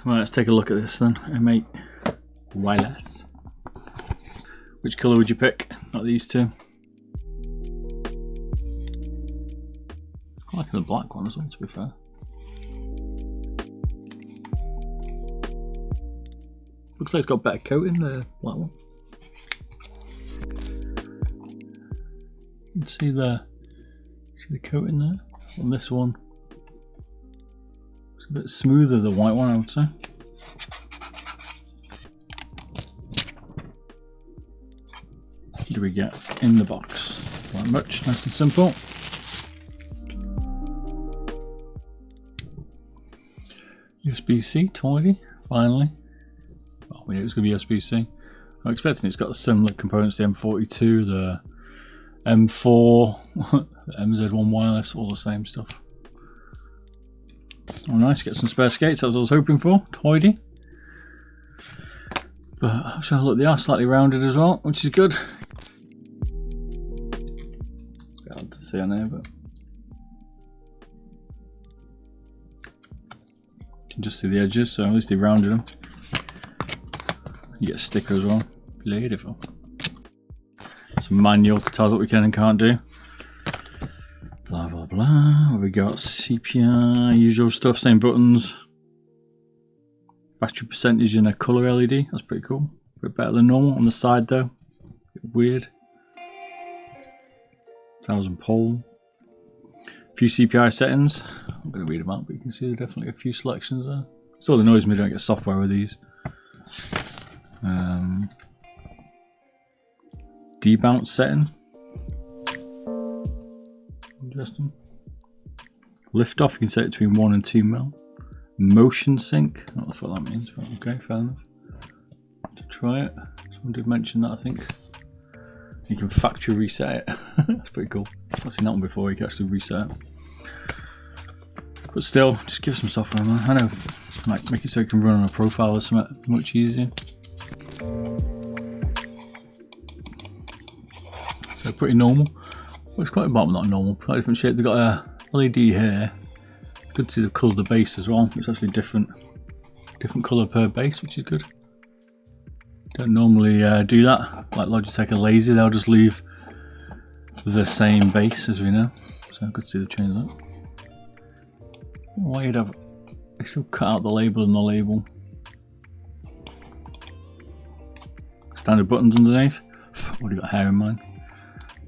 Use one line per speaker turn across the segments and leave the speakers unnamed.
Right, let's take a look at this then. M8 wireless. Which colour would you pick? Not these two. I like the black one as well, to be fair. Looks like it's got better coating, the black one. You can see the coating there on this one. It's a bit smoother than the white one, I would say. What do we get in the box? Not much, nice and simple. USB-C, tidy, finally. Well, we knew it was going to be USB-C. I'm expecting it's got similar components to the M42, the M4, the MZ1 wireless, all the same stuff. Oh nice, get some spare skates, that's what I was hoping for, tidy. But I'm sure look, they are slightly rounded as well, which is good. It's a bit hard to see on there, but you can just see the edges, so at least they rounded them. You get a sticker as well, beautiful. Some manual to tell us what we can and can't do. Blah blah blah. We got CPI, usual stuff, same buttons. Battery percentage and a colour LED. That's pretty cool. A bit better than normal. On the side though, a bit weird. 1000 pole. A few CPI settings. I'm going to read them out, but you can see there's definitely a few selections there. Still annoys me I don't get software with these. Debounce setting. Interesting. Lift off, you can set it between 1 and 2 mil. Motion sync. I don't know what that means, but okay, fair enough. To try it. Someone did mention that, I think. You can factory reset it. That's pretty cool. I've seen that one before, you can actually reset it. But still, just give some software, man. I know, like, make it so you can run on a profile or something much easier. So pretty normal. Well, it's quite a bottom, not normal. Quite different shape. They've got a LED here. Good to see the colour of the base as well. It's actually different colour per base, which is good. Don't normally do that. Like Logitech are lazy, they'll just leave the same base as we know. So good to see they've changed that. Why you'd have? They still cut out the label and the label. Standard buttons underneath. I've already got hair in mine.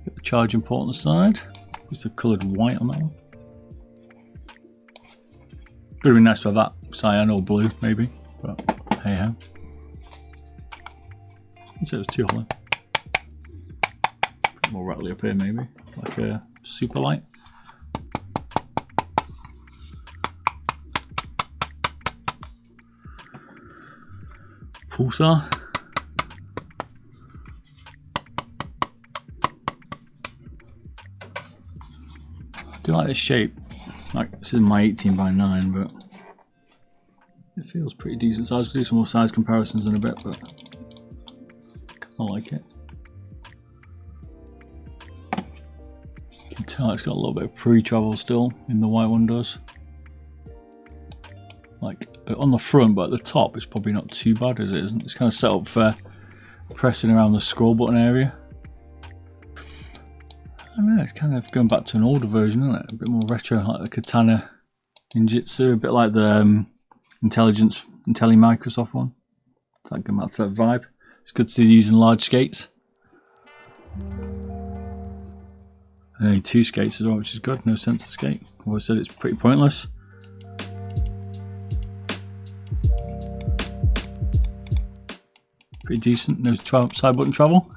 Got the charging port on the side. It's a coloured white on that one. Would have been nice to have that cyan or blue, maybe, but hey ho. I'd say it was too hollow. More rattly up here, maybe, like a super light. Pulsar. I do like this shape. Like, this is my 18x9, but it feels pretty decent size. I'll do some more size comparisons in a bit, but I like it. You can tell it's got a little bit of pre-travel still in the white one does. Like on the front, but at the top it's probably not too bad as it isn't. It's kind of set up for pressing around the scroll button area. I don't know, it's kind of going back to an older version, isn't it? A bit more retro, like the Katana Ninjutsu, a bit like the Intelli Microsoft one. It's like going back to that vibe. It's good to see they're using large skates. And only 2 skates as well, which is good. No sensor skate. I've always said it's pretty pointless. Pretty decent. No side button travel.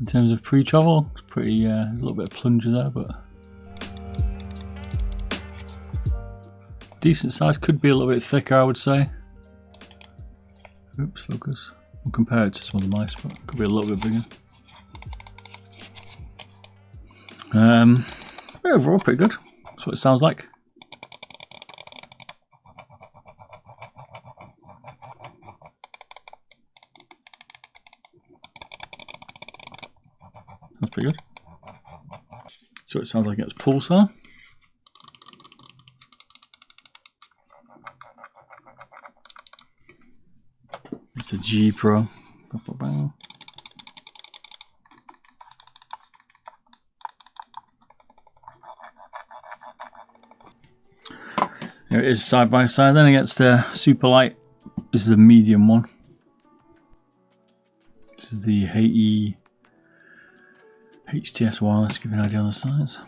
In terms of pre-travel, it's pretty, there's a little bit of plunger there, but decent size. Could be a little bit thicker, I would say. Oops, focus. I'll compare it to some of the mice, but could be a little bit bigger. But overall, pretty good. That's what it sounds like. That's pretty good. So it sounds like it's pulsar. It's the G Pro. There it is side by side then against the super light. This is the medium one. This is the HTS wireless, give you an idea on the size.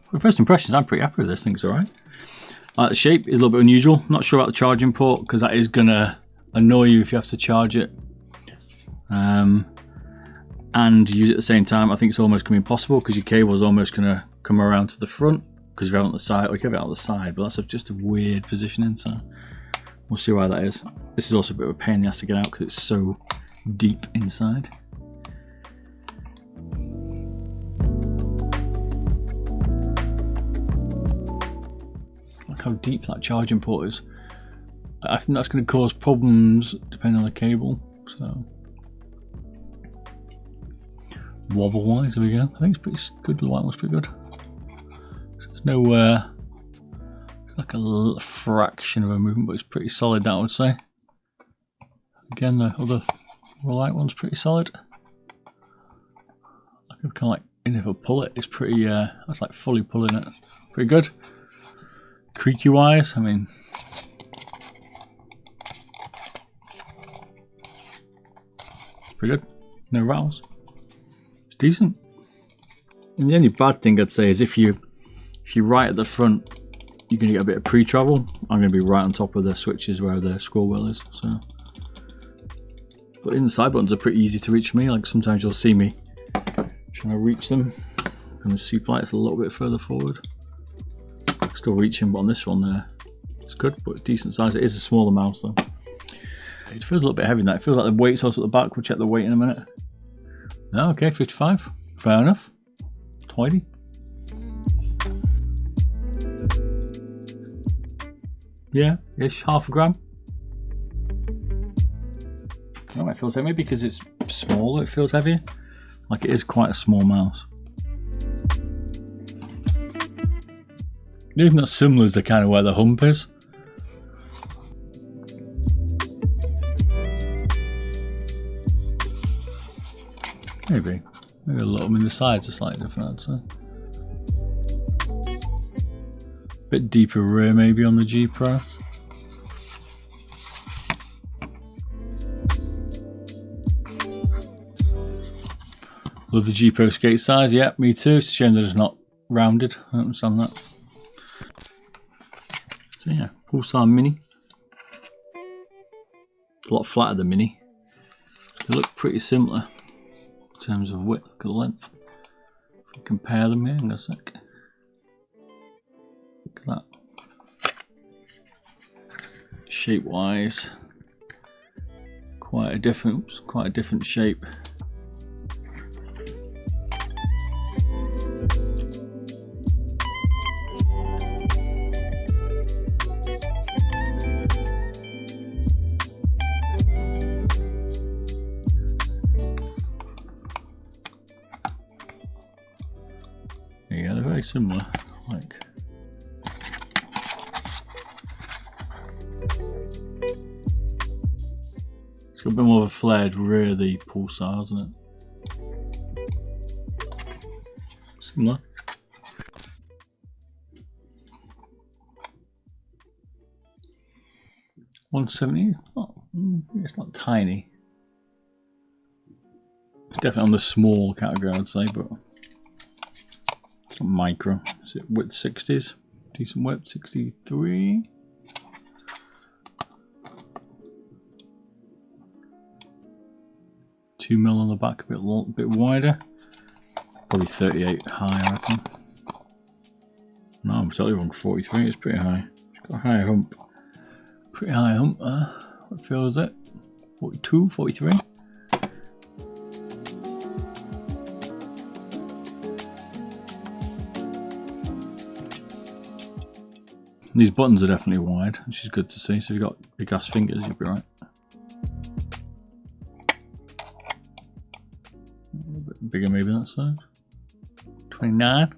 For first impressions, I'm pretty happy with this. I think it's alright. The shape is a little bit unusual. Not sure about the charging port because that is gonna annoy you if you have to charge it and use it at the same time. I think it's almost gonna be impossible because your cable is almost gonna come around to the front because you're out on the side, or you have it out the side, but that's just a weird positioning, so we'll see why that is. This is also a bit of a pain in the ass to get out because it's so deep inside. Look how deep that charging port is. I think that's going to cause problems depending on the cable, so wobble wise, there we go. I think it's pretty good, the white one's pretty good. So there's no it's like a fraction of a movement, but it's pretty solid, that I would say. Again, the other light one's pretty solid. I can kind of like, and if I pull it, it's pretty that's like fully pulling it. Pretty good. Creaky wise, I mean, pretty good. No rattles. It's decent. And the only bad thing I'd say is if you're right at the front, you're gonna get a bit of pre-travel. I'm gonna be right on top of the switches where the scroll wheel is. So, but in the side buttons are pretty easy to reach for me. Like sometimes you'll see me trying to reach them, and the super light's a little bit further forward. Still reaching, but on this one there, it's good, but decent size. It is a smaller mouse though. It feels a little bit heavy now. It feels like the weight's also at the back. We'll check the weight in a minute. No, okay, 55. Fair enough. Tidy. Yeah, ish, half a gram. Oh, it feels heavy. Maybe because it's smaller, it feels heavier. Like it is quite a small mouse. Even that's similar as the kind of where the hump is. Maybe a little. I mean, the sides are slightly different, I'd say. Bit deeper rear maybe on the G Pro. Love the G Pro skate size. Yeah, me too. It's a shame that it's not rounded. I don't understand that. So yeah, Pulsar Mini. A lot flatter than Mini. They look pretty similar in terms of width and length. If we compare them here in a sec. Look at that. Shape wise, quite a different shape. Yeah, they're very similar. Like, it's got a bit more of a flared rear, the Pulsar, hasn't it? Similar. $170. It's not tiny. It's definitely on the small category, I'd say, but it's not micro. Is it width 60s? Decent width, 63. $2 mm on the back, a bit wider. Probably 38 high, I reckon. No, I'm totally wrong. 43. It's pretty high. It's got a high hump. Pretty high hump there. What feels it? 42, 43. These buttons are definitely wide, which is good to see. So if you've got big ass fingers, you'll be right. A little bit bigger maybe that side. 29.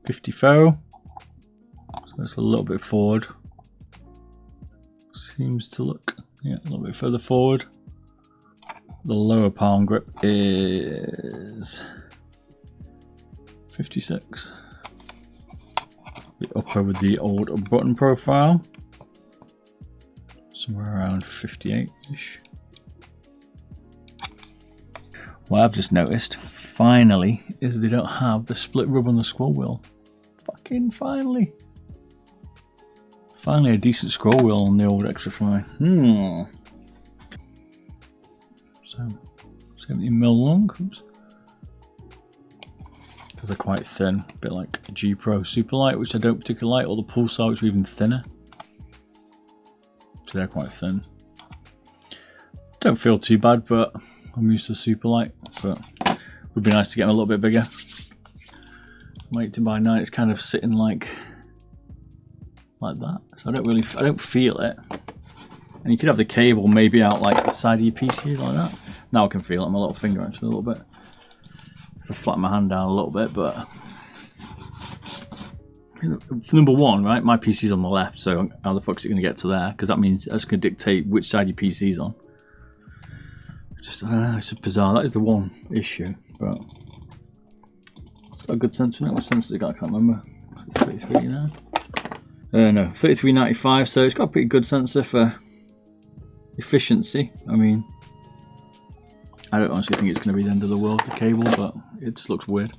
50 ferro. So that's a little bit forward. Seems to look, yeah, a little bit further forward. The lower palm grip is 56. The upper with the old button profile, somewhere around 58-ish. What I've just noticed, finally, is they don't have the split rub on the scroll wheel. Fucking finally. Finally a decent scroll wheel on the old Xtrfy. So, 70mm long. Oops. Because they're quite thin, a bit like a G Pro Superlight, which I don't particularly like, or the Pulsar, which are even thinner. So they're quite thin. Don't feel too bad, but I'm used to Superlight, but it would be nice to get them a little bit bigger. I'm 8x9, it's kind of sitting like that, so I don't feel it. And you could have the cable maybe out like the side of your PC like that. Now I can feel it on my little finger actually a little bit. If I flatten my hand down a little bit, but for number one, right, my PC's on the left, so how the fuck's it going to get to there? Because that means that's going to dictate which side your PC's on. Just, I don't know, it's just bizarre. That is the one issue, but it's got a good sensor in it. What sensor it got? I can't remember. 33 now? No, 3395, so it's got a pretty good sensor for efficiency. I mean, I don't honestly think it's going to be the end of the world, the cable, but it just looks weird.